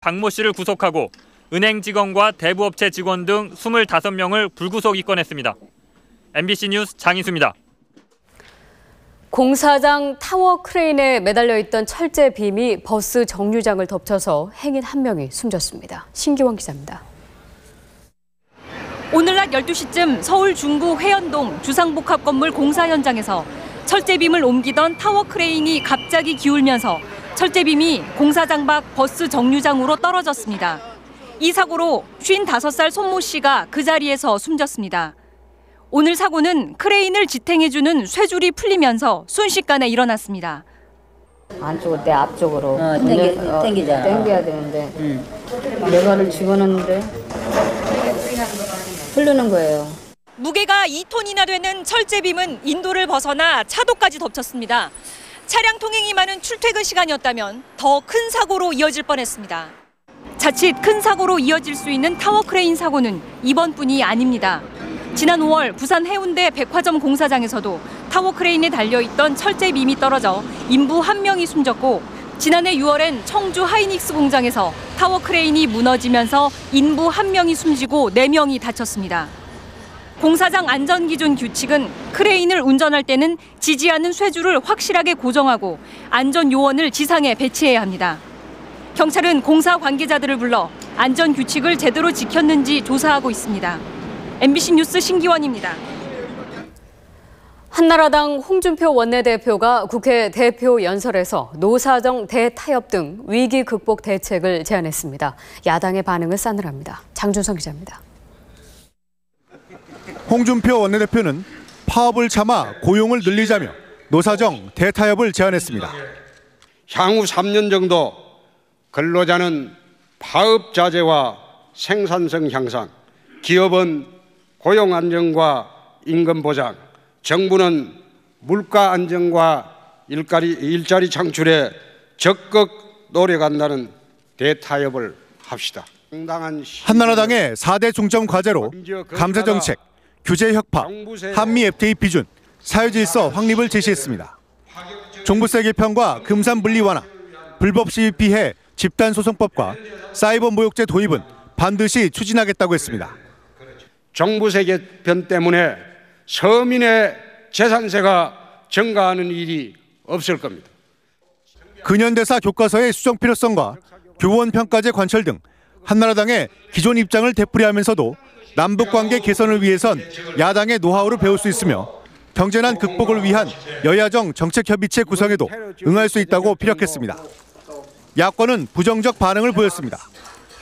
박모 씨를 구속하고 은행 직원과 대부업체 직원 등 25명을 불구속 입건했습니다. MBC 뉴스 장희수입니다. 공사장 타워 크레인에 매달려 있던 철제 빔이 버스 정류장을 덮쳐서 행인 한 명이 숨졌습니다. 신기원 기자입니다. 오늘 낮 12시쯤 서울 중구 회연동 주상복합 건물 공사 현장에서 철제빔을 옮기던 타워 크레인이 갑자기 기울면서 철제빔이 공사장 밖 버스 정류장으로 떨어졌습니다. 이 사고로 55살 손모 씨가 그 자리에서 숨졌습니다. 오늘 사고는 크레인을 지탱해주는 쇠줄이 풀리면서 순식간에 일어났습니다. 안쪽으로 내 앞쪽으로 당기자. 당겨야 되는데 레버를 집어넣는데 흐르는 거예요. 무게가 2톤이나 되는 철제빔은 인도를 벗어나 차도까지 덮쳤습니다. 차량 통행이 많은 출퇴근 시간이었다면 더 큰 사고로 이어질 뻔했습니다. 자칫 큰 사고로 이어질 수 있는 타워 크레인 사고는 이번뿐이 아닙니다. 지난 5월 부산 해운대 백화점 공사장에서도 타워 크레인에 달려있던 철제빔이 떨어져 인부 1명이 숨졌고 지난해 6월엔 청주 하이닉스 공장에서 타워 크레인이 무너지면서 인부 1명이 숨지고 4명이 다쳤습니다. 공사장 안전기준 규칙은 크레인을 운전할 때는 지지하는 쇠줄을 확실하게 고정하고 안전요원을 지상에 배치해야 합니다. 경찰은 공사 관계자들을 불러 안전규칙을 제대로 지켰는지 조사하고 있습니다. MBC 뉴스 신기원입니다. 한나라당 홍준표 원내대표가 국회 대표 연설에서 노사정 대타협 등 위기 극복 대책을 제안했습니다. 야당의 반응은 싸늘합니다. 장준성 기자입니다. 홍준표 원내대표는 파업을 참아 고용을 늘리자며 노사정 대타협을 제안했습니다. 향후 3년 정도 근로자는 파업 자제와 생산성 향상, 기업은 고용 안정과 임금 보장, 정부는 물가 안정과 일자리 창출에 적극 노력한다는 대타협을 합시다. 한나라당의 4대 중점 과제로 감세 정책, 규제 혁파, 한미 FTA 비준, 사회질서 확립을 제시했습니다. 종부세 개편과 금산 분리 완화, 불법 시위 피해 집단소송법과 사이버 모욕죄 도입은 반드시 추진하겠다고 했습니다. 종부세 개편 때문에 서민의 재산세가 증가하는 일이 없을 겁니다. 근현대사 교과서의 수정 필요성과 교원 평가제 관철 등 한나라당의 기존 입장을 되풀이하면서도 남북관계 개선을 위해선 야당의 노하우를 배울 수 있으며 경제난 극복을 위한 여야정 정책협의체 구성에도 응할 수 있다고 피력했습니다. 야권은 부정적 반응을 보였습니다.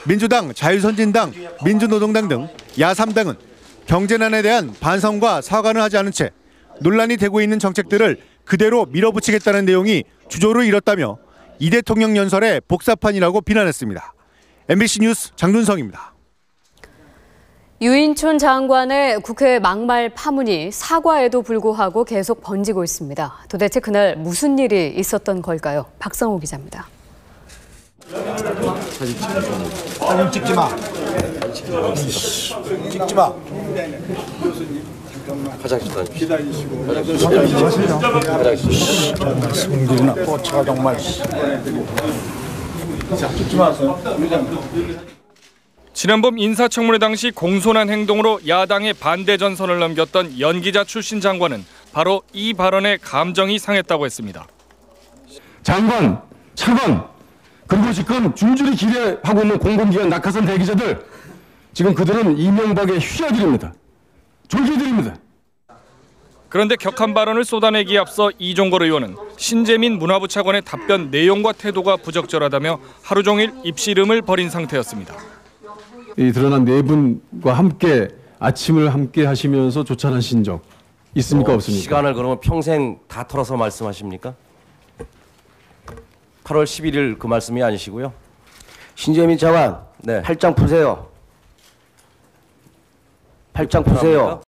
민주당, 자유선진당, 민주노동당 등 야3당은 경제난에 대한 반성과 사과는 하지 않은 채 논란이 되고 있는 정책들을 그대로 밀어붙이겠다는 내용이 주조를 이뤘다며 이 대통령 연설의 복사판이라고 비난했습니다. MBC 뉴스 장준성입니다. 유인촌 장관의 국회 막말 파문이 사과에도 불구하고 계속 번지고 있습니다. 도대체 그날 무슨 일이 있었던 걸까요? 박성호 기자입니다. 사진 찍지 마. 찍지 마. 화장실 기다리시고. 성질나 뻗쳐가 정말. 찍지 마세요. 지난번 인사청문회 당시 공손한 행동으로 야당의 반대 전선을 넘겼던 연기자 출신 장관은 바로 이 발언에 감정이 상했다고 했습니다. 장관, 차관, 그리고 지금 줄줄이 기대하고 있는 공공기관 낙하산 대기자들, 지금 그들은 이명박의 휘하들입니다. 졸기들입니다. 그런데 격한 발언을 쏟아내기에 앞서 이종걸 의원은 신재민 문화부 차관의 답변 내용과 태도가 부적절하다며 하루 종일 입씨름을 벌인 상태였습니다. 이 드러난 네 분과 함께 아침을 함께 하시면서 조찬하신 적 있습니까, 없습니까? 시간을 그러면 평생 다 털어서 말씀하십니까? 8월 11일 그 말씀이 아니시고요. 신재민 차관, 네. 팔짱 푸세요. 팔짱 푸세요.